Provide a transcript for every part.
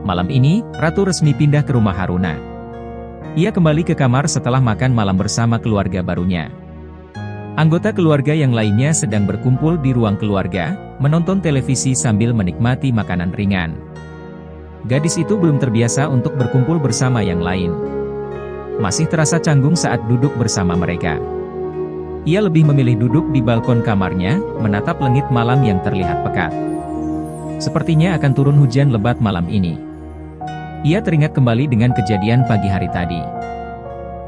Malam ini, Ratu resmi pindah ke rumah Haruna. Ia kembali ke kamar setelah makan malam bersama keluarga barunya. Anggota keluarga yang lainnya sedang berkumpul di ruang keluarga, menonton televisi sambil menikmati makanan ringan. Gadis itu belum terbiasa untuk berkumpul bersama yang lain. Masih terasa canggung saat duduk bersama mereka. Ia lebih memilih duduk di balkon kamarnya, menatap langit malam yang terlihat pekat. Sepertinya akan turun hujan lebat malam ini. Ia teringat kembali dengan kejadian pagi hari tadi.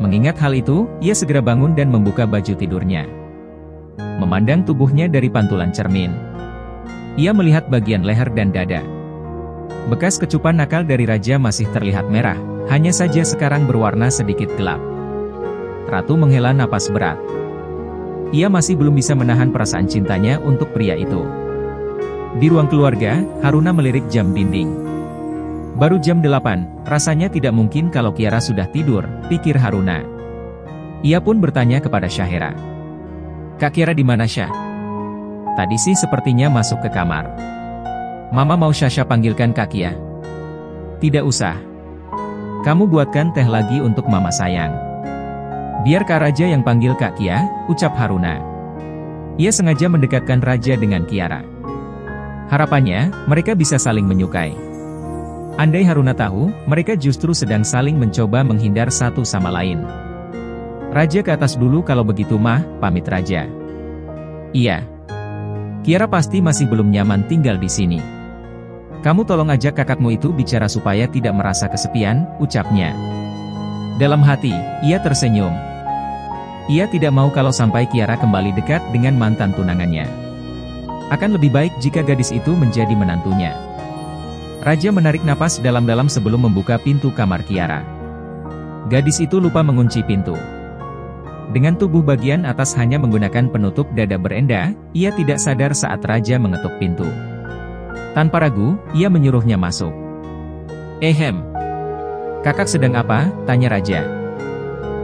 Mengingat hal itu, ia segera bangun dan membuka baju tidurnya. Memandang tubuhnya dari pantulan cermin. Ia melihat bagian leher dan dada. Bekas kecupan nakal dari raja masih terlihat merah, hanya saja sekarang berwarna sedikit gelap. Ratu menghela napas berat. Ia masih belum bisa menahan perasaan cintanya untuk pria itu. Di ruang keluarga, Haruna melirik jam dinding. Baru jam 8, rasanya tidak mungkin kalau Kiara sudah tidur, pikir Haruna. Ia pun bertanya kepada Syahera. Kak Kiara di mana, Syah? Tadi sih sepertinya masuk ke kamar. Mama mau Syasha panggilkan Kak Kia? Tidak usah. Kamu buatkan teh lagi untuk Mama sayang. Biar Kak Raja yang panggil Kak Kia, ucap Haruna. Ia sengaja mendekatkan Raja dengan Kiara. Harapannya, mereka bisa saling menyukai. Andai Haruna tahu, mereka justru sedang saling mencoba menghindar satu sama lain. Raja ke atas dulu kalau begitu mah, pamit Raja. Iya. Kiara pasti masih belum nyaman tinggal di sini. Kamu tolong ajak kakakmu itu bicara supaya tidak merasa kesepian, ucapnya. Dalam hati, ia tersenyum. Ia tidak mau kalau sampai Kiara kembali dekat dengan mantan tunangannya. Akan lebih baik jika gadis itu menjadi menantunya. Raja menarik napas dalam-dalam sebelum membuka pintu kamar Kiara. Gadis itu lupa mengunci pintu. Dengan tubuh bagian atas hanya menggunakan penutup dada berenda, ia tidak sadar saat Raja mengetuk pintu. Tanpa ragu, ia menyuruhnya masuk. Ehem. Kakak sedang apa? Tanya Raja.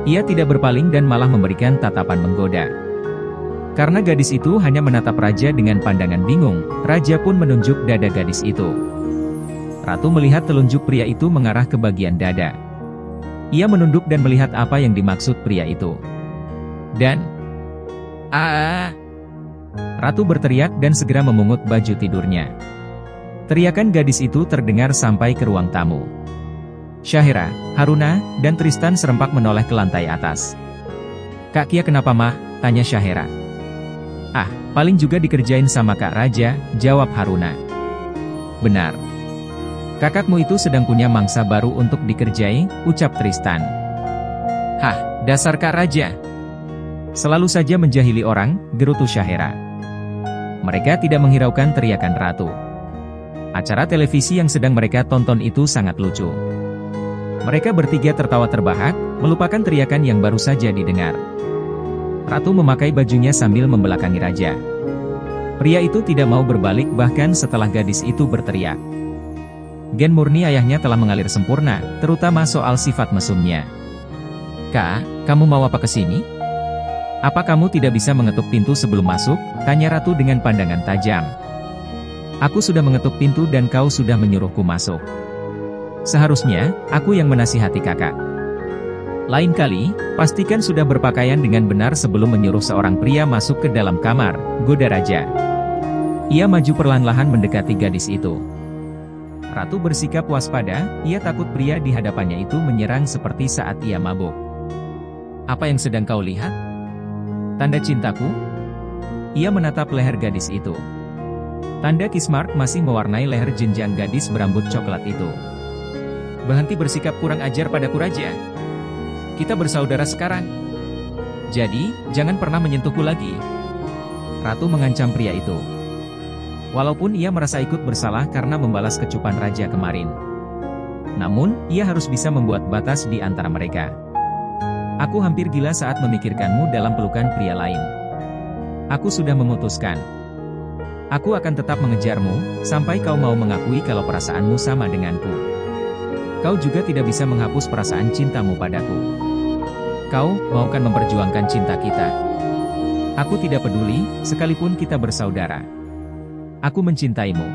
Ia tidak berpaling dan malah memberikan tatapan menggoda. Karena gadis itu hanya menatap Raja dengan pandangan bingung, Raja pun menunjuk dada gadis itu. Ratu melihat telunjuk pria itu mengarah ke bagian dada. Ia menunduk dan melihat apa yang dimaksud pria itu. Dan... Ratu berteriak dan segera memungut baju tidurnya. Teriakan gadis itu terdengar sampai ke ruang tamu. Syahera, Haruna, dan Tristan serempak menoleh ke lantai atas. Kak Kia kenapa mah? Tanya Syahera. Ah, paling juga dikerjain sama Kak Raja, jawab Haruna. Benar. Kakakmu itu sedang punya mangsa baru untuk dikerjai, ucap Tristan. Hah, dasar Kak Raja. Selalu saja menjahili orang, gerutu Syahera. Mereka tidak menghiraukan teriakan Ratu. Acara televisi yang sedang mereka tonton itu sangat lucu. Mereka bertiga tertawa terbahak, melupakan teriakan yang baru saja didengar. Ratu memakai bajunya sambil membelakangi Raja. Pria itu tidak mau berbalik bahkan setelah gadis itu berteriak. Gen murni ayahnya telah mengalir sempurna, terutama soal sifat mesumnya. Kak, kamu mau apa kesini? Apa kamu tidak bisa mengetuk pintu sebelum masuk? Tanya Ratu dengan pandangan tajam. Aku sudah mengetuk pintu dan kau sudah menyuruhku masuk. Seharusnya, aku yang menasihati kakak. Lain kali, pastikan sudah berpakaian dengan benar sebelum menyuruh seorang pria masuk ke dalam kamar, goda Raja. Ia maju perlahan-lahan mendekati gadis itu. Ratu bersikap waspada, ia takut pria di hadapannya itu menyerang seperti saat ia mabuk. Apa yang sedang kau lihat? Tanda cintaku? Ia menatap leher gadis itu. Tanda kiss mark masih mewarnai leher jenjang gadis berambut coklat itu. Berhenti bersikap kurang ajar padaku Raja. Kita bersaudara sekarang. Jadi, jangan pernah menyentuhku lagi. Ratu mengancam pria itu. Walaupun ia merasa ikut bersalah karena membalas kecupan Raja kemarin. Namun, ia harus bisa membuat batas di antara mereka. Aku hampir gila saat memikirkanmu dalam pelukan pria lain. Aku sudah memutuskan. Aku akan tetap mengejarmu, sampai kau mau mengakui kalau perasaanmu sama denganku. Kau juga tidak bisa menghapus perasaan cintamu padaku. Kau, maukan memperjuangkan cinta kita? Aku tidak peduli, sekalipun kita bersaudara. Aku mencintaimu.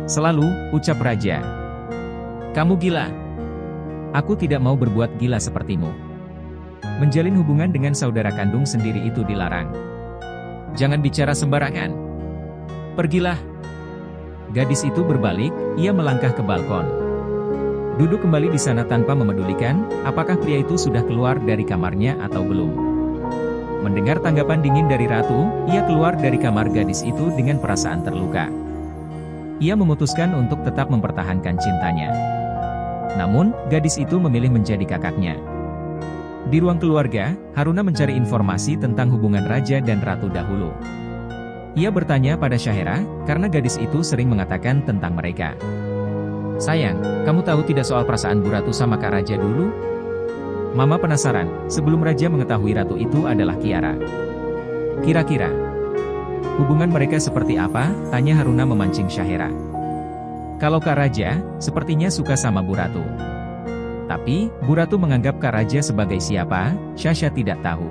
Selalu, ucap Raja. Kamu gila. Aku tidak mau berbuat gila sepertimu. Menjalin hubungan dengan saudara kandung sendiri itu dilarang. Jangan bicara sembarangan. Pergilah. Gadis itu berbalik, ia melangkah ke balkon. Duduk kembali di sana tanpa memedulikan, apakah pria itu sudah keluar dari kamarnya atau belum. Mendengar tanggapan dingin dari Ratu, ia keluar dari kamar gadis itu dengan perasaan terluka. Ia memutuskan untuk tetap mempertahankan cintanya. Namun, gadis itu memilih menjadi kakaknya. Di ruang keluarga, Haruna mencari informasi tentang hubungan Raja dan Ratu dahulu. Ia bertanya pada Syahera, karena gadis itu sering mengatakan tentang mereka. Sayang, kamu tahu tidak soal perasaan Bu Ratu sama Kak Raja dulu? Mama penasaran, sebelum Raja mengetahui Ratu itu adalah Kiara. Kira-kira, hubungan mereka seperti apa? Tanya Haruna memancing Syahera. Kalau Kak Raja, sepertinya suka sama Bu Ratu. Tapi, Bu Ratu menganggap Kak Raja sebagai siapa, Syasha tidak tahu.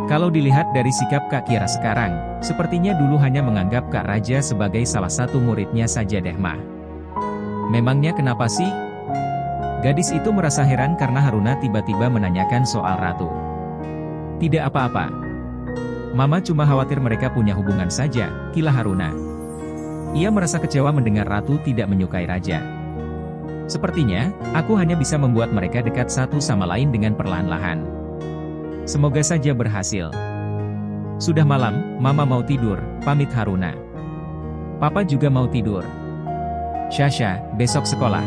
Kalau dilihat dari sikap Kak Kiara sekarang, sepertinya dulu hanya menganggap Kak Raja sebagai salah satu muridnya saja deh mah. Memangnya kenapa sih? Gadis itu merasa heran karena Haruna tiba-tiba menanyakan soal Ratu. Tidak apa-apa. Mama cuma khawatir mereka punya hubungan saja, kila Haruna. Ia merasa kecewa mendengar Ratu tidak menyukai Raja. Sepertinya, aku hanya bisa membuat mereka dekat satu sama lain dengan perlahan-lahan. Semoga saja berhasil. Sudah malam, Mama mau tidur, pamit Haruna. Papa juga mau tidur. Syasha, besok sekolah.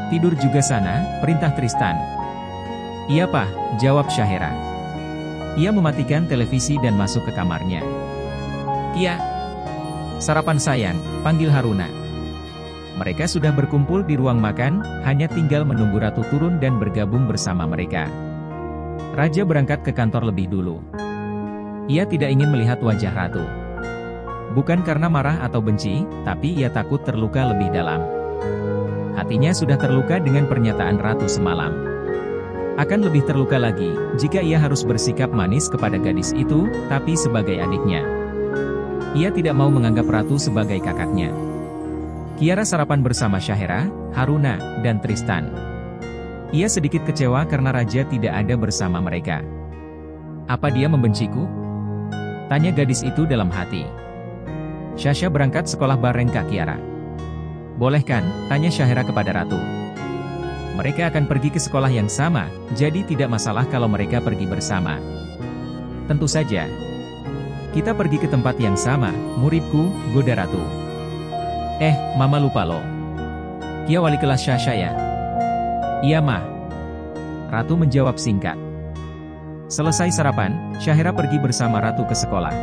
Tidur juga sana, perintah Tristan. Iya Pak, jawab Syahera. Ia mematikan televisi dan masuk ke kamarnya. Iya. Sarapan sayang, panggil Haruna. Mereka sudah berkumpul di ruang makan, hanya tinggal menunggu Ratu turun dan bergabung bersama mereka. Raja berangkat ke kantor lebih dulu. Ia tidak ingin melihat wajah Ratu. Bukan karena marah atau benci, tapi ia takut terluka lebih dalam. Hatinya sudah terluka dengan pernyataan Ratu semalam. Akan lebih terluka lagi, jika ia harus bersikap manis kepada gadis itu, tapi sebagai adiknya. Ia tidak mau menganggap Ratu sebagai kakaknya. Kiara sarapan bersama Syahera, Haruna, dan Tristan. Ia sedikit kecewa karena Raja tidak ada bersama mereka. Apa dia membenciku? Tanya gadis itu dalam hati. Syasha berangkat sekolah bareng Kak Kiara. Boleh kan? Tanya Syahera kepada Ratu. Mereka akan pergi ke sekolah yang sama, jadi tidak masalah kalau mereka pergi bersama. Tentu saja. Kita pergi ke tempat yang sama, muridku, goda Ratu. Mama lupa loh. Kia wali kelas Syasha ya? Iya mah. Ratu menjawab singkat. Selesai sarapan, Syahera pergi bersama Ratu ke sekolah.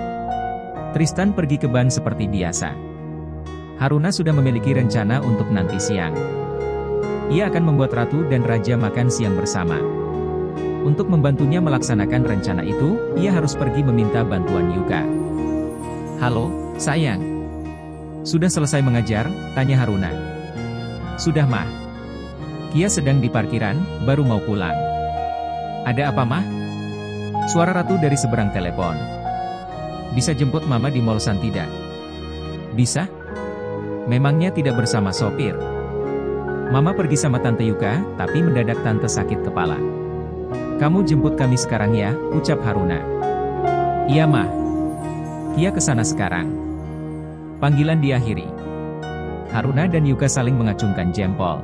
Tristan pergi ke ban seperti biasa. Haruna sudah memiliki rencana untuk nanti siang. Ia akan membuat Ratu dan Raja makan siang bersama. Untuk membantunya melaksanakan rencana itu, ia harus pergi meminta bantuan Yuka. Halo, sayang. Sudah selesai mengajar? Tanya Haruna. Sudah mah. Kia sedang di parkiran, baru mau pulang. Ada apa mah? Suara Ratu dari seberang telepon. Bisa jemput Mama di Mall Santida? Bisa? Memangnya tidak bersama sopir? Mama pergi sama Tante Yuka, tapi mendadak Tante sakit kepala. Kamu jemput kami sekarang ya, ucap Haruna. Iya mah. Kia kesana sekarang. Panggilan diakhiri. Haruna dan Yuka saling mengacungkan jempol.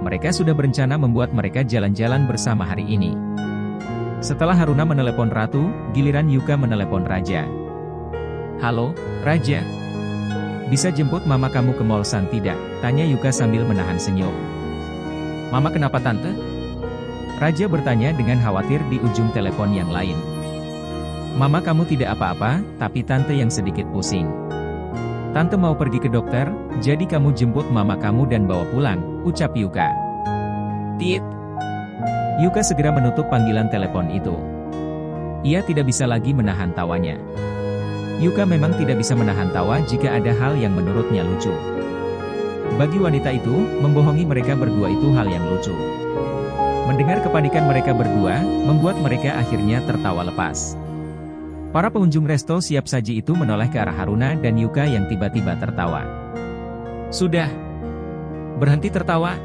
Mereka sudah berencana membuat mereka jalan-jalan bersama hari ini. Setelah Haruna menelepon Ratu, giliran Yuka menelepon Raja. Halo, Raja. Bisa jemput Mama kamu ke Mall Santida? Tanya Yuka sambil menahan senyum. Mama kenapa Tante? Raja bertanya dengan khawatir di ujung telepon yang lain. Mama kamu tidak apa-apa, tapi Tante yang sedikit pusing. Tante mau pergi ke dokter, jadi kamu jemput Mama kamu dan bawa pulang, ucap Yuka. Tit. Yuka segera menutup panggilan telepon itu. Ia tidak bisa lagi menahan tawanya. Yuka memang tidak bisa menahan tawa jika ada hal yang menurutnya lucu. Bagi wanita itu, membohongi mereka berdua itu hal yang lucu. Mendengar kepanikan mereka berdua, membuat mereka akhirnya tertawa lepas. Para pengunjung resto siap saji itu menoleh ke arah Haruna dan Yuka yang tiba-tiba tertawa. Sudah. Berhenti tertawa.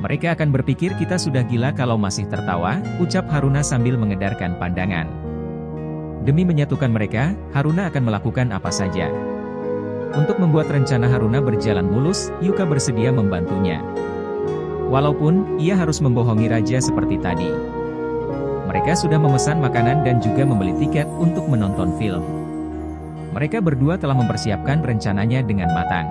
Mereka akan berpikir kita sudah gila kalau masih tertawa, ucap Haruna sambil mengedarkan pandangan. Demi menyatukan mereka, Haruna akan melakukan apa saja. Untuk membuat rencana Haruna berjalan mulus, Yuka bersedia membantunya. Walaupun, ia harus membohongi raja seperti tadi. Mereka sudah memesan makanan dan juga membeli tiket untuk menonton film. Mereka berdua telah mempersiapkan rencananya dengan matang.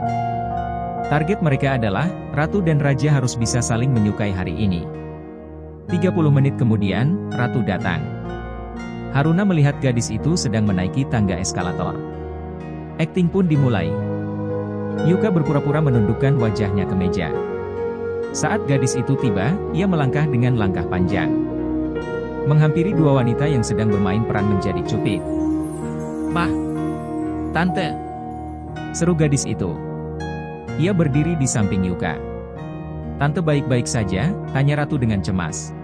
Target mereka adalah, Ratu dan Raja harus bisa saling menyukai hari ini. 30 menit kemudian, Ratu datang. Haruna melihat gadis itu sedang menaiki tangga eskalator. Akting pun dimulai. Yuka berpura-pura menundukkan wajahnya ke meja. Saat gadis itu tiba, ia melangkah dengan langkah panjang. Menghampiri dua wanita yang sedang bermain peran menjadi cupid. "Mah! Tante!" seru gadis itu. Ia berdiri di samping Yuka. "Tante baik-baik saja?" tanya Ratu dengan cemas.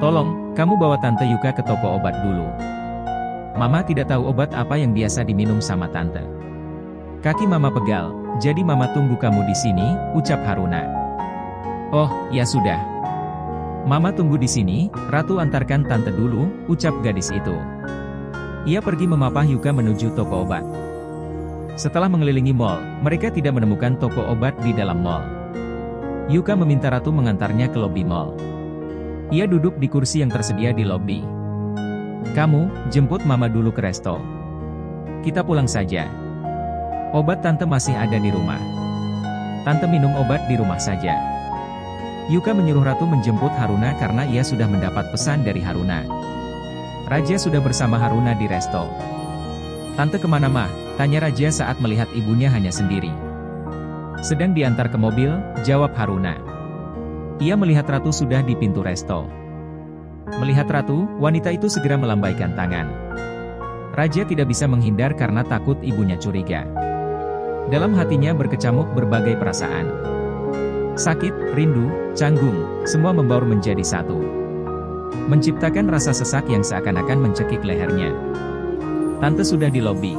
"Tolong, kamu bawa Tante Yuka ke toko obat dulu. Mama tidak tahu obat apa yang biasa diminum sama Tante." Kaki Mama pegal, "Jadi Mama tunggu kamu di sini," ucap Haruna. "Oh, ya sudah. Mama tunggu di sini, Ratu antarkan Tante dulu," ucap gadis itu. Ia pergi memapah Yuka menuju toko obat. Setelah mengelilingi mall, mereka tidak menemukan toko obat di dalam mall. Yuka meminta Ratu mengantarnya ke lobi mall. Ia duduk di kursi yang tersedia di lobi. "Kamu, jemput Mama dulu ke resto. Kita pulang saja. Obat Tante masih ada di rumah. Tante minum obat di rumah saja." Yuka menyuruh Ratu menjemput Haruna karena ia sudah mendapat pesan dari Haruna. Raja sudah bersama Haruna di resto. "Tante kemana mah?" tanya Raja saat melihat ibunya hanya sendiri. "Sedang diantar ke mobil," jawab Haruna. Ia melihat Ratu sudah di pintu resto. Melihat Ratu, wanita itu segera melambaikan tangan. Raja tidak bisa menghindar karena takut ibunya curiga. Dalam hatinya berkecamuk berbagai perasaan. Sakit, rindu, canggung, semua membaur menjadi satu. Menciptakan rasa sesak yang seakan-akan mencekik lehernya. "Tante sudah di lobi.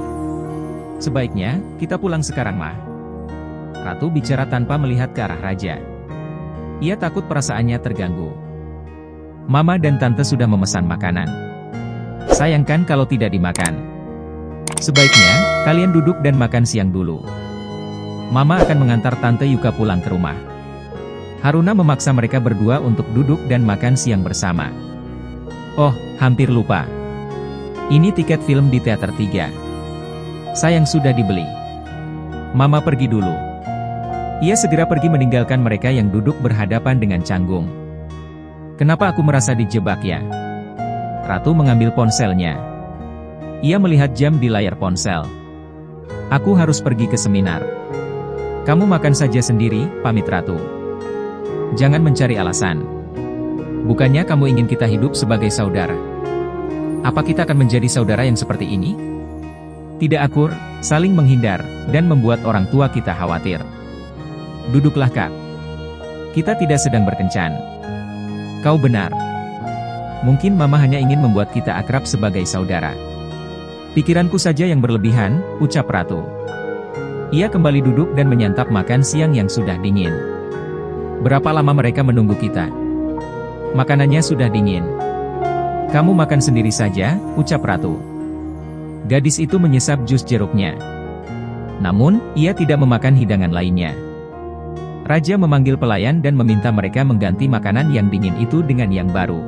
Sebaiknya, kita pulang sekarang mah." Ratu bicara tanpa melihat ke arah Raja. Ia takut perasaannya terganggu. "Mama dan Tante sudah memesan makanan. Sayangkan kalau tidak dimakan. Sebaiknya, kalian duduk dan makan siang dulu. Mama akan mengantar Tante Yuka pulang ke rumah." Haruna memaksa mereka berdua untuk duduk dan makan siang bersama. "Oh, hampir lupa. Ini tiket film di teater 3. Sayang sudah dibeli. Mama pergi dulu." Ia segera pergi meninggalkan mereka yang duduk berhadapan dengan canggung. "Kenapa aku merasa dijebak ya?" Ratu mengambil ponselnya. Ia melihat jam di layar ponsel. "Aku harus pergi ke seminar." "Kamu makan saja sendiri," pamit Ratu. "Jangan mencari alasan. Bukannya kamu ingin kita hidup sebagai saudara? Apa kita akan menjadi saudara yang seperti ini? Tidak akur, saling menghindar, dan membuat orang tua kita khawatir. Duduklah Kak. Kita tidak sedang berkencan." "Kau benar. Mungkin Mama hanya ingin membuat kita akrab sebagai saudara. Pikiranku saja yang berlebihan," ucap Ratu. Ia kembali duduk dan menyantap makan siang yang sudah dingin. "Berapa lama mereka menunggu kita? Makanannya sudah dingin." "Kamu makan sendiri saja," ucap Ratu. Gadis itu menyesap jus jeruknya. Namun, ia tidak memakan hidangan lainnya. Raja memanggil pelayan dan meminta mereka mengganti makanan yang dingin itu dengan yang baru.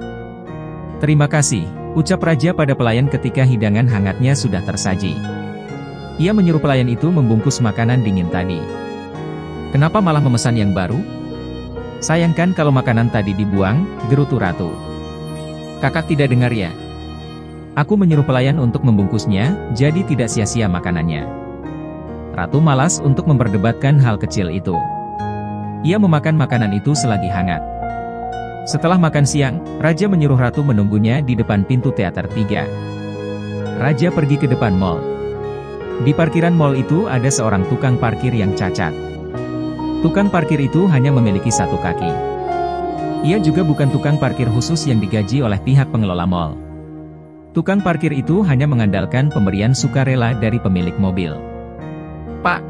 "Terima kasih," ucap Raja pada pelayan ketika hidangan hangatnya sudah tersaji. Ia menyuruh pelayan itu membungkus makanan dingin tadi. "Kenapa malah memesan yang baru? Sayangkan kalau makanan tadi dibuang," gerutu Ratu. "Kakak tidak dengar ya? Aku menyuruh pelayan untuk membungkusnya, jadi tidak sia-sia makanannya." Ratu malas untuk memperdebatkan hal kecil itu. Ia memakan makanan itu selagi hangat. Setelah makan siang, Raja menyuruh Ratu menunggunya di depan pintu teater 3. Raja pergi ke depan mall. Di parkiran mall itu ada seorang tukang parkir yang cacat. Tukang parkir itu hanya memiliki satu kaki. Ia juga bukan tukang parkir khusus yang digaji oleh pihak pengelola mall. Tukang parkir itu hanya mengandalkan pemberian sukarela dari pemilik mobil. "Pak,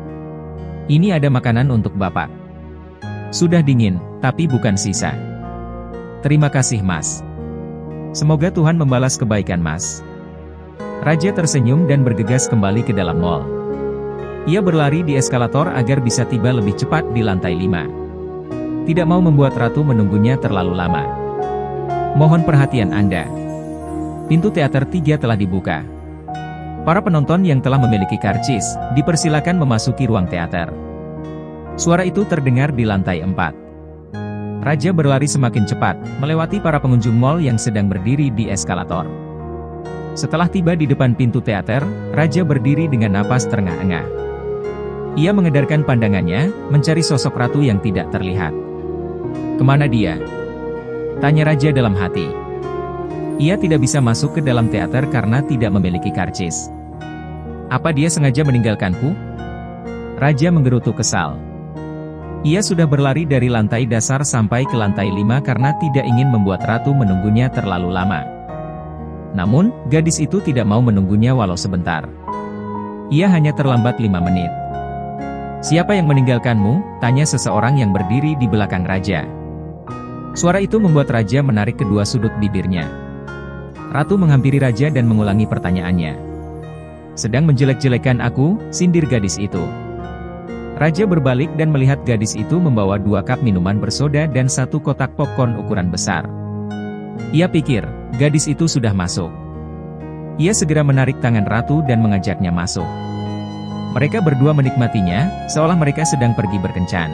ini ada makanan untuk Bapak." Sudah dingin, tapi bukan sisa. Terima kasih Mas. Semoga Tuhan membalas kebaikan Mas. Raja tersenyum dan bergegas kembali ke dalam mall. Ia berlari di eskalator agar bisa tiba lebih cepat di lantai 5. Tidak mau membuat ratu menunggunya terlalu lama. Mohon perhatian Anda. Pintu teater 3 telah dibuka. Para penonton yang telah memiliki karcis, dipersilakan memasuki ruang teater. Suara itu terdengar di lantai 4. Raja berlari semakin cepat, melewati para pengunjung mall yang sedang berdiri di eskalator. Setelah tiba di depan pintu teater, Raja berdiri dengan napas terengah-engah. Ia mengedarkan pandangannya, mencari sosok ratu yang tidak terlihat. Kemana dia? Tanya Raja dalam hati. Ia tidak bisa masuk ke dalam teater karena tidak memiliki karcis. Apa dia sengaja meninggalkanku? Raja menggerutu kesal. Ia sudah berlari dari lantai dasar sampai ke lantai 5 karena tidak ingin membuat ratu menunggunya terlalu lama. Namun, gadis itu tidak mau menunggunya walau sebentar. Ia hanya terlambat 5 menit. Siapa yang meninggalkanmu? Tanya seseorang yang berdiri di belakang Raja. Suara itu membuat Raja menarik kedua sudut bibirnya. Ratu menghampiri Raja dan mengulangi pertanyaannya. Sedang menjelek-jelekan aku, sindir gadis itu. Raja berbalik dan melihat gadis itu membawa 2 cup minuman bersoda dan 1 kotak popcorn ukuran besar. Ia pikir, gadis itu sudah masuk. Ia segera menarik tangan ratu dan mengajaknya masuk. Mereka berdua menikmatinya, seolah mereka sedang pergi berkencan.